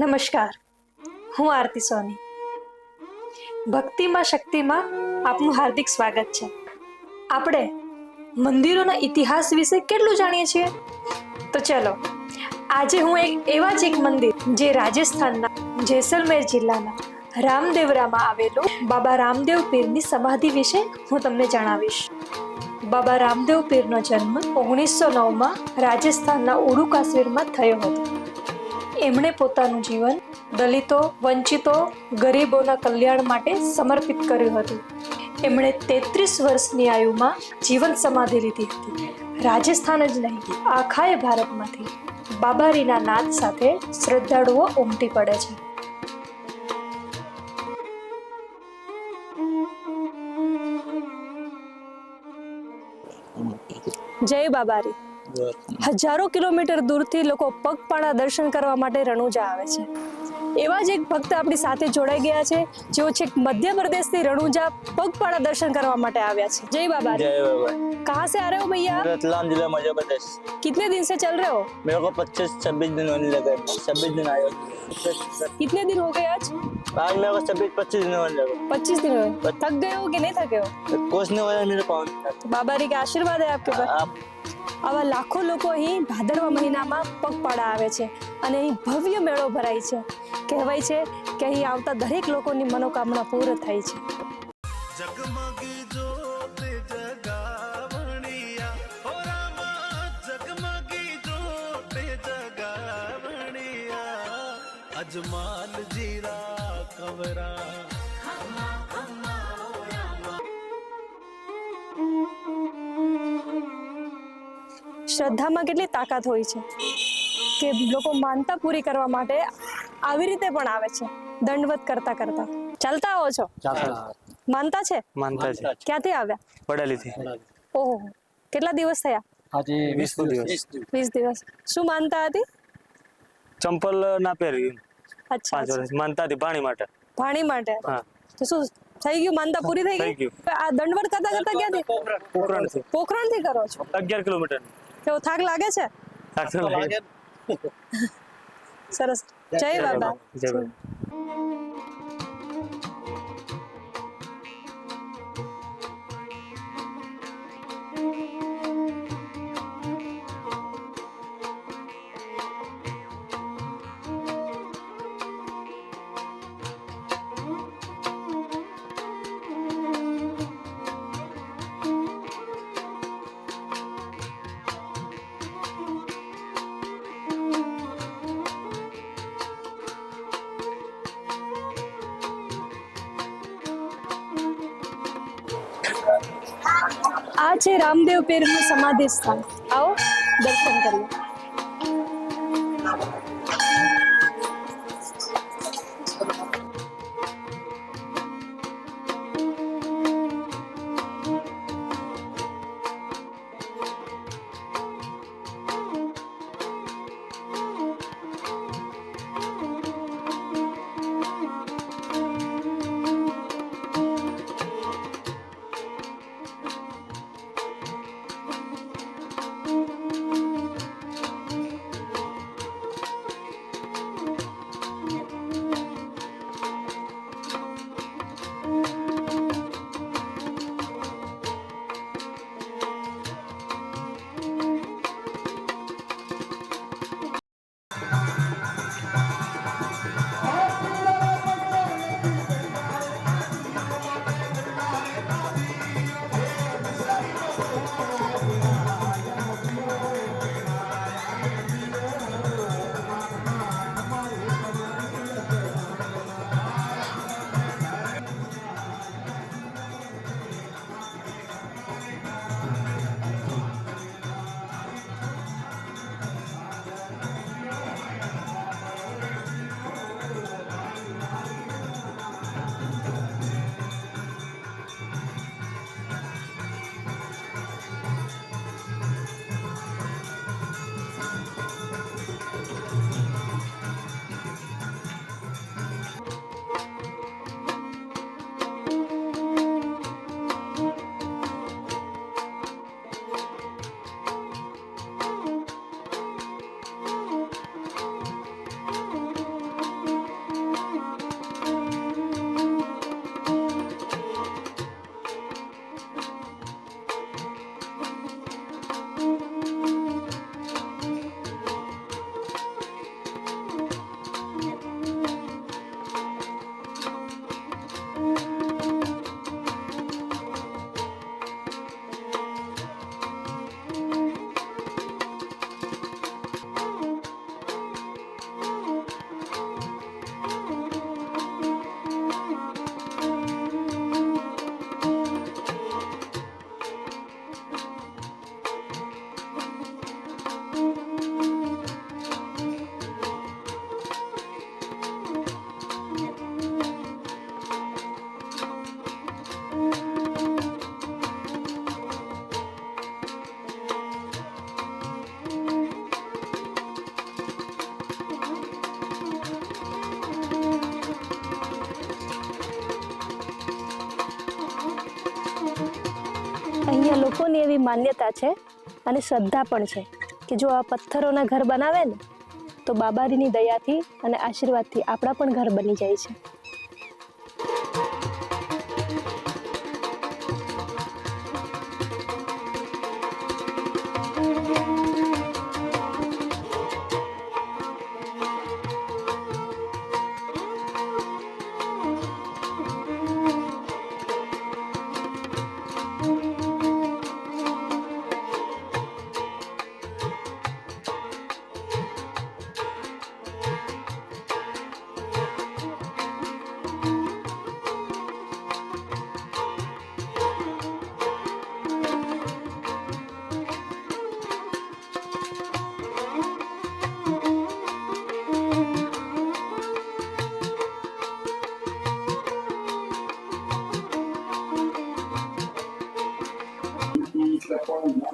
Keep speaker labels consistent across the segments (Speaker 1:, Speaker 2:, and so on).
Speaker 1: નમસ્કાર, હું આરતી સોની. ભક્તિમાં શક્તિમાં આપનું હાર્દિક સ્વાગત છે. આપણે મંદિરોના ઇતિહાસ વિશે કેટલું જાણીએ છીએ? તો ચલો, આજે હું એવા જ એક મંદિર જે રાજસ્થાનના જેસલમેર જિલ્લાના રામદેવરામાં આવેલું બાબા રામદેવ પીરની સમાધિ વિશે હું તમને જણાવીશ. બાબા રામદેવ પીરનો જન્મ 1909માં રાજસ્થાનના ઉડુ કાશ્મીરમાં થયો હતો. એમણે પોતાનું જીવન દલિતો, વંચિતો, ગરીબોના કલ્યાણ માટે સમર્પિત કર્યું હતું. એમણે 33 વર્ષની આયુમાં જીવન સમાધિ લીધી હતી. રાજસ્થાન જ નહીં, આખાય ભારતમાંથી બાબારીના નાદ સાથે શ્રદ્ધાળુઓ ઉમટી પડે છે. જય બાબારી. હજારો કિલોમીટર દૂરથી લોકો પગપાળા દર્શન કરવા માટે રણુજા આવે છે. એવા જ એક ભક્ત આપણી સાથે જોડાઈ ગયા છે, જેઓ છેક મધ્યપ્રદેશથી રણુજા પગપાળા દર્શન કરવા માટે આવ્યા છે. जय बाबा.
Speaker 2: जय बाबा.
Speaker 1: कहाँ से आ रहे हो भैया?
Speaker 2: रतलाम जिला मध्य प्रदेश.
Speaker 1: कितने दिन से चल रहे हो?
Speaker 2: मेरे को 25-26 दिन होने लगे. 26 दिन आए.
Speaker 1: कितने दिन हो गए आज?
Speaker 2: आज मेरे को 26-25 दिन होने लगे.
Speaker 1: 25 दिन हुए. थक गए हो कि नहीं थके हो?
Speaker 2: कुछ नहीं हुआ मेरे पाँव.
Speaker 1: बाबारी के आशीर्वाद है आपके पास. આવા લાખો લોકો અહીં ભાદરવા મહિનામાં પગપાળા આવે છે અને અહીં ભવ્ય મેળો ભરાય છે. કહેવાય છે કે અહીં આવતા દરેક લોકોની મનોકામના પૂર્ણ થાય છે.
Speaker 3: જગમગી જોતે જગાવણિયા ઓ રામા, જગમગી જોતે જગાવણિયા, અજમાલ જીરા કવરા.
Speaker 1: શ્રદ્ધામાં કેટલી તાકાત હોય છે કે લોકો માનતા પૂરી કરવા માટે આવી રીતે પણ આવે છે. દંડવત કરતા કરતા ચાલતા આવો છો? માનતા છે?
Speaker 4: માનતા છે.
Speaker 1: ક્યાંથી આવ્યા?
Speaker 4: વડાલીથી.
Speaker 1: ઓહો, કેટલા દિવસ થયા?
Speaker 4: આજે 20 દિવસ.
Speaker 1: 20 દિવસ. શું માનતા હતી?
Speaker 4: ચંપલ ના પહેરવી.
Speaker 1: અચ્છા,
Speaker 4: 5 વર્ષ માનતા હતી પાણી માટે.
Speaker 1: પાણી માટે.
Speaker 4: હા.
Speaker 1: તો શું થઈ ગયું? માનતા પૂરી થઈ
Speaker 4: થઈ
Speaker 1: ગઈ?
Speaker 4: ગયું.
Speaker 1: આ દંડવત કરતા કરતા ક્યાંથી?
Speaker 4: પોખરણથી.
Speaker 1: પોખરણથી કરો છો?
Speaker 4: 11 કિલોમીટર.
Speaker 1: કેવો થાક લાગે છે? સરસ. જય બાબા.
Speaker 4: જય બાબા.
Speaker 1: આ છે રામદેવ પીરનું સમાધિ સ્થાન. આવો દર્શન કરીએ. અહીંયા લોકોની એવી માન્યતા છે અને શ્રદ્ધા પણ છે કે જો આ પથ્થરોના ઘર બનાવે ને તો બાબારીની દયાથી અને આશીર્વાદથી આપણા પણ ઘર બની જાય છે.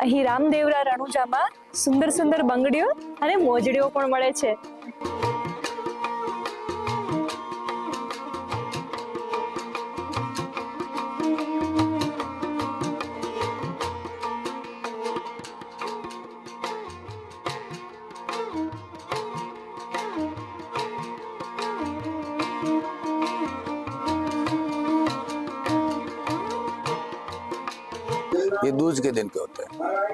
Speaker 1: અહીં રામદેવરા રણુજામાં સુંદર સુંદર બંગડીઓ અને મોજડીઓ પણ મળે છે.
Speaker 5: ये दूज के दिन के होते हैं.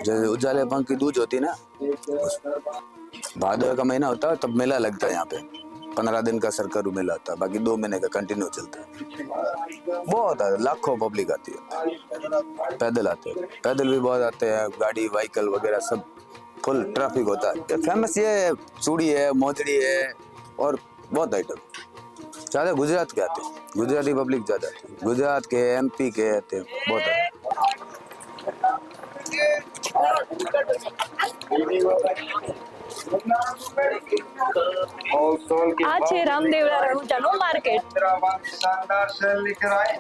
Speaker 5: जैसे उजाले पंख की दूज होती है ना, भादव का महीना होता है तब मेला लगता है यहाँ पे. 15 दिन का सरकारू मेला होता है, बाकी 2 महीने का कंटिन्यू चलता है. बहुत लाखों पब्लिक आती है, पैदल आते हैं, पैदल भी बहुत आते हैं, गाड़ी व्हीकल वगैरह सब फुल ट्रैफिक होता है. ये फेमस ये चूड़ी है, मोजड़ी है और बहुत आइटम. ज़्यादा गुजरात के आते हैं, गुजराती पब्लिक ज़्यादा आती है, गुजरात के MP के आते हैं बहुत आते हैं.
Speaker 1: આ છે રામદેવરા રણુજાનું માર્કેટ.
Speaker 3: शानदार शहर लेकर आए.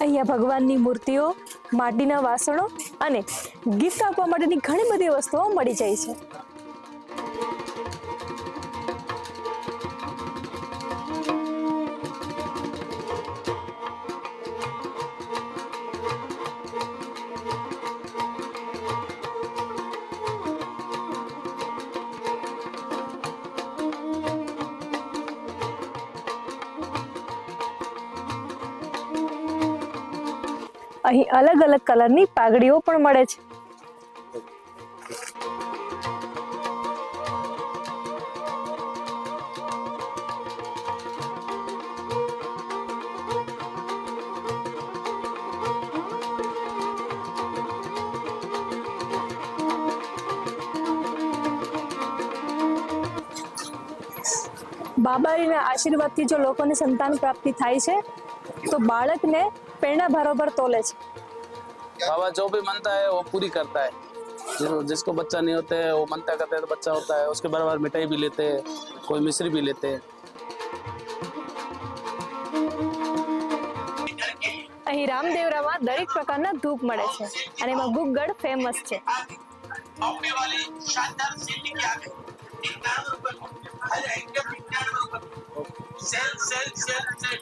Speaker 1: અહીંયા ભગવાનની મૂર્તિઓ, માટીના વાસણો અને ગિફ્ટ આપવા માટેની ઘણી બધી વસ્તુઓ મળી જાય છે. અહીં અલગ અલગ કલરની પાઘડીઓ પણ મળે છે. બાબારીના આશીર્વાદથી જો લોકોને સંતાન પ્રાપ્તિ થાય છે તો બાળકને प्रेरणा बराबर तोले छे.
Speaker 6: बाबा जो भी मानता है वो पूरी करता है. जिसको बच्चा नहीं होता है वो मानता करता है तो बच्चा होता है. उसके बराबर मिठाई भी लेते हैं, कोई मिश्री भी लेते हैं.
Speaker 1: અહીં રામદેવરામાં દરેક પ્રકારના ધૂપ મળે છે અને એમાં ગુગળ ફેમસ છે.
Speaker 3: Sale sale sale cell